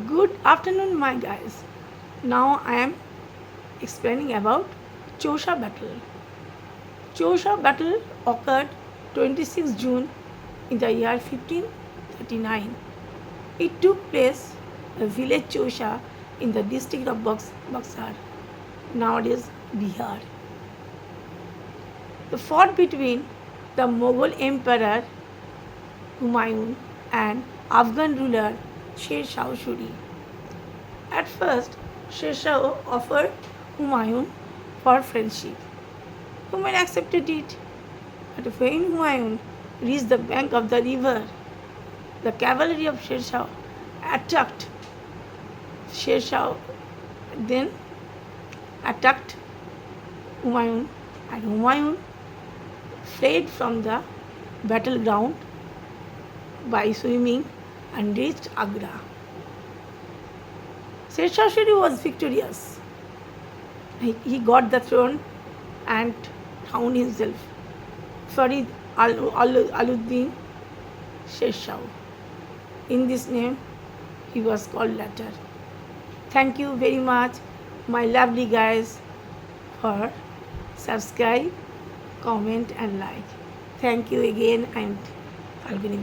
Good afternoon, my guys. Now I am explaining about Chosha battle. Chosha battle occurred 26 June in the year 1539. It took place at the village Chosha in the district of Buxar, nowadays Bihar. The fought between the Mughal Emperor Humayun and Afghan ruler Sher Shah Suri. At first, Sher Shah offered Humayun for friendship. Humayun accepted it, but when Humayun reached the bank of the river, the cavalry of Sher Shah attacked. Sher Shah then attacked Humayun, and Humayun fled from the battleground by swimming and reached Agra. Sher Shah Suri was victorious. He got the throne and crowned himself Farid Aluddin Sher Shah. In this name, he was called later. Thank you very much, my lovely guys, for subscribe, comment and like. Thank you again, and Falguni.